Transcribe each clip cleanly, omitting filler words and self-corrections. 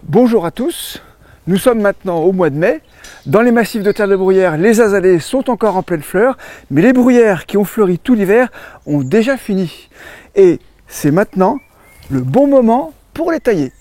Bonjour à tous, nous sommes maintenant au mois de mai. Dans les massifs de terre de bruyère, les azalées sont encore en pleine fleur, mais les bruyères qui ont fleuri tout l'hiver ont déjà fini. Et c'est maintenant le bon moment pour les tailler.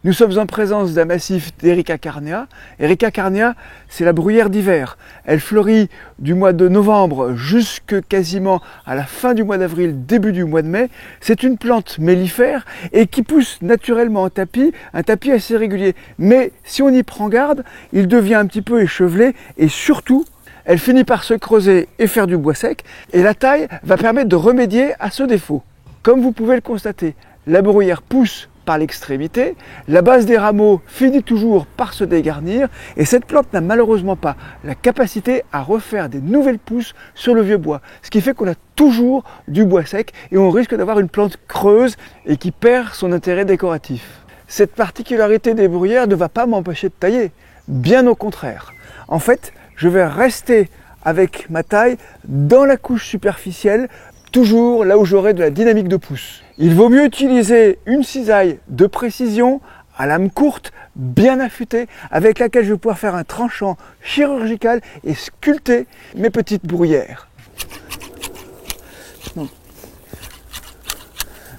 Nous sommes en présence d'un massif d'Erica carnea. Erica carnea, c'est la bruyère d'hiver. Elle fleurit du mois de novembre jusque quasiment à la fin du mois d'avril, début du mois de mai. C'est une plante mellifère et qui pousse naturellement en tapis, un tapis assez régulier. Mais si on y prend garde, il devient un petit peu échevelé et surtout, elle finit par se creuser et faire du bois sec. Et la taille va permettre de remédier à ce défaut. Comme vous pouvez le constater, la bruyère pousse par l'extrémité, la base des rameaux finit toujours par se dégarnir et cette plante n'a malheureusement pas la capacité à refaire des nouvelles pousses sur le vieux bois. Ce qui fait qu'on a toujours du bois sec et on risque d'avoir une plante creuse et qui perd son intérêt décoratif. Cette particularité des bruyères ne va pas m'empêcher de tailler, bien au contraire. En fait, je vais rester avec ma taille dans la couche superficielle, toujours là où j'aurai de la dynamique de pousse. Il vaut mieux utiliser une cisaille de précision à lame courte, bien affûtée, avec laquelle je vais pouvoir faire un tranchant chirurgical et sculpter mes petites bruyères.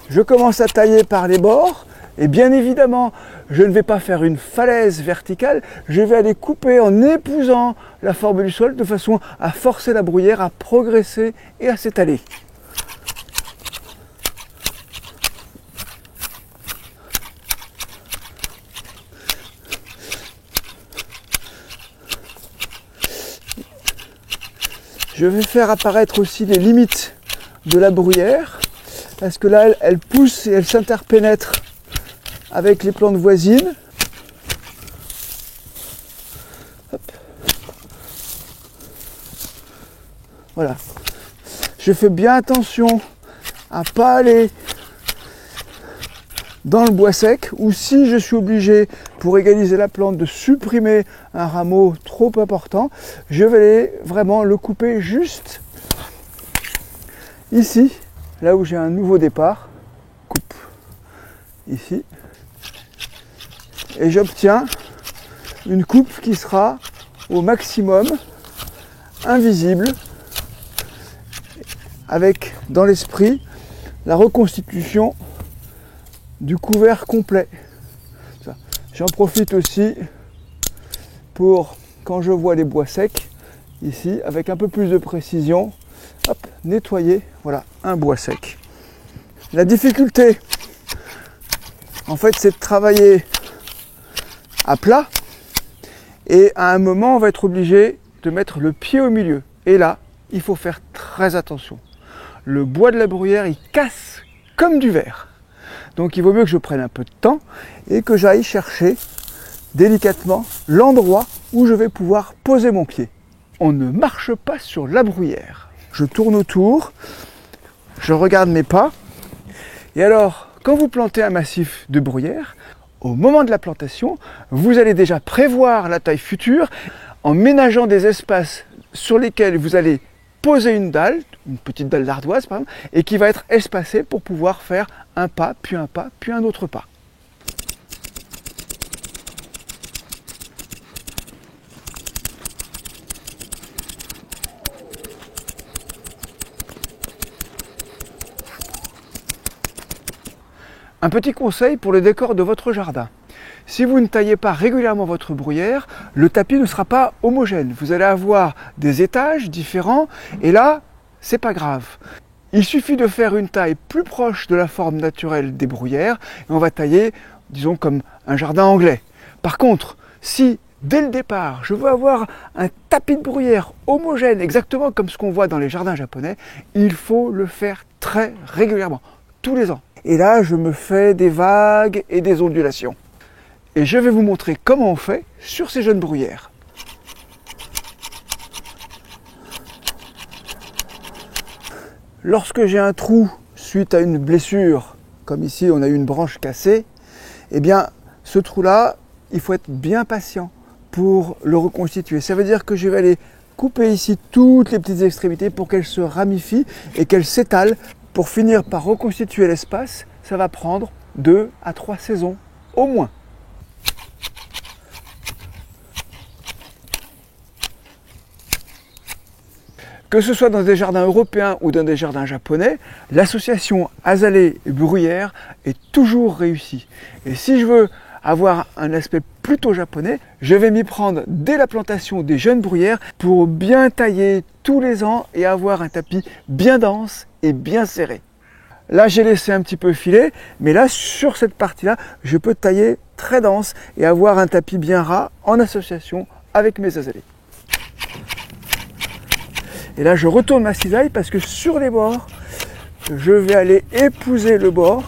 Je commence à tailler par les bords et bien évidemment, je ne vais pas faire une falaise verticale, je vais aller couper en épousant la forme du sol de façon à forcer la bruyère à progresser et à s'étaler. Je vais faire apparaître aussi les limites de la bruyère, parce que là, elle pousse et elle s'interpénètre avec les plantes voisines. Hop. Voilà. Je fais bien attention à ne pas aller dans le bois sec, ou si je suis obligé, pour égaliser la plante, de supprimer un rameau trop important, je vais aller vraiment le couper juste ici, là où j'ai un nouveau départ, coupe ici, et j'obtiens une coupe qui sera au maximum invisible, avec dans l'esprit la reconstitution du couvert complet. J'en profite aussi pour, quand je vois les bois secs, ici, avec un peu plus de précision, hop, nettoyer, voilà, un bois sec. La difficulté, en fait, c'est de travailler à plat, et à un moment, on va être obligé de mettre le pied au milieu. Et là, il faut faire très attention. Le bois de la bruyère, il casse comme du verre. Donc il vaut mieux que je prenne un peu de temps et que j'aille chercher délicatement l'endroit où je vais pouvoir poser mon pied. On ne marche pas sur la bruyère. Je tourne autour, je regarde mes pas. Et alors, quand vous plantez un massif de bruyère, au moment de la plantation, vous allez déjà prévoir la taille future en ménageant des espaces sur lesquels vous allez poser une dalle, une petite dalle d'ardoise par exemple, et qui va être espacée pour pouvoir faire un pas, puis un autre pas. Un petit conseil pour le décor de votre jardin. Si vous ne taillez pas régulièrement votre bruyère, le tapis ne sera pas homogène. Vous allez avoir des étages différents et là, c'est pas grave. Il suffit de faire une taille plus proche de la forme naturelle des bruyères et on va tailler, disons, comme un jardin anglais. Par contre, si dès le départ, je veux avoir un tapis de bruyère homogène, exactement comme ce qu'on voit dans les jardins japonais, il faut le faire très régulièrement, tous les ans. Et là, je me fais des vagues et des ondulations. Et je vais vous montrer comment on fait sur ces jeunes bruyères. Lorsque j'ai un trou suite à une blessure, comme ici on a eu une branche cassée, eh bien ce trou-là, il faut être bien patient pour le reconstituer. Ça veut dire que je vais aller couper ici toutes les petites extrémités pour qu'elles se ramifient et qu'elles s'étalent pour finir par reconstituer l'espace. Ça va prendre 2 à 3 saisons au moins. Que ce soit dans des jardins européens ou dans des jardins japonais, l'association azalée et bruyère est toujours réussie. Et si je veux avoir un aspect plutôt japonais, je vais m'y prendre dès la plantation des jeunes bruyères pour bien tailler tous les ans et avoir un tapis bien dense et bien serré. Là, j'ai laissé un petit peu filer, mais là, sur cette partie-là, je peux tailler très dense et avoir un tapis bien ras en association avec mes azalées. Et là, je retourne ma cisaille parce que sur les bords, je vais aller épouser le bord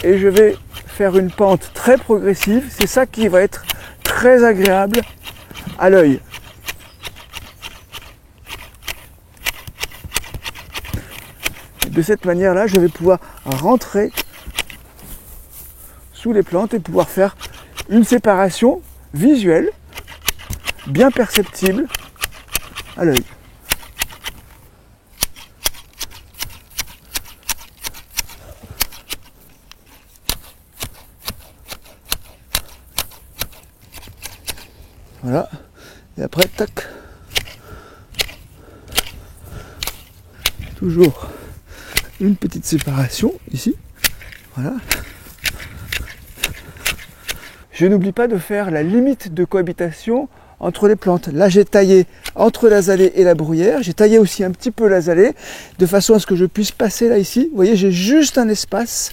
et je vais faire une pente très progressive. C'est ça qui va être très agréable à l'œil. De cette manière-là, je vais pouvoir rentrer sous les plantes et pouvoir faire une séparation visuelle, bien perceptible à l'œil. Voilà, et après, tac, toujours une petite séparation ici, voilà. Je n'oublie pas de faire la limite de cohabitation entre les plantes. Là, j'ai taillé entre l'azalée et la bruyère, j'ai taillé aussi un petit peu l'azalée, de façon à ce que je puisse passer là ici. Vous voyez, j'ai juste un espace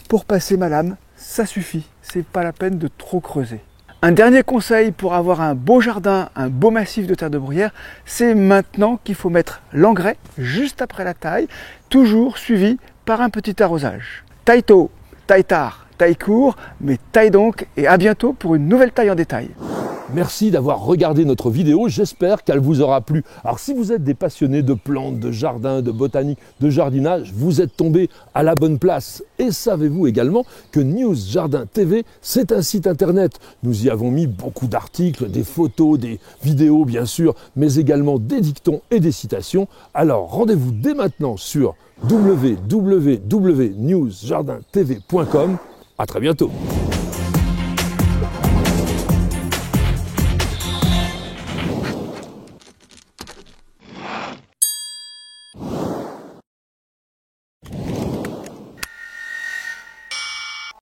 pour passer ma lame, ça suffit, c'est pas la peine de trop creuser. Un dernier conseil pour avoir un beau jardin, un beau massif de terre de bruyère, c'est maintenant qu'il faut mettre l'engrais juste après la taille, toujours suivi par un petit arrosage. Taille tôt, taille tard, taille court, mais taille donc et à bientôt pour une nouvelle taille en détail. Merci d'avoir regardé notre vidéo, j'espère qu'elle vous aura plu. Alors si vous êtes des passionnés de plantes, de jardin, de botanique, de jardinage, vous êtes tombés à la bonne place. Et savez-vous également que News Jardin TV, c'est un site internet. Nous y avons mis beaucoup d'articles, des photos, des vidéos bien sûr, mais également des dictons et des citations. Alors rendez-vous dès maintenant sur www.newsjardintv.com. À très bientôt.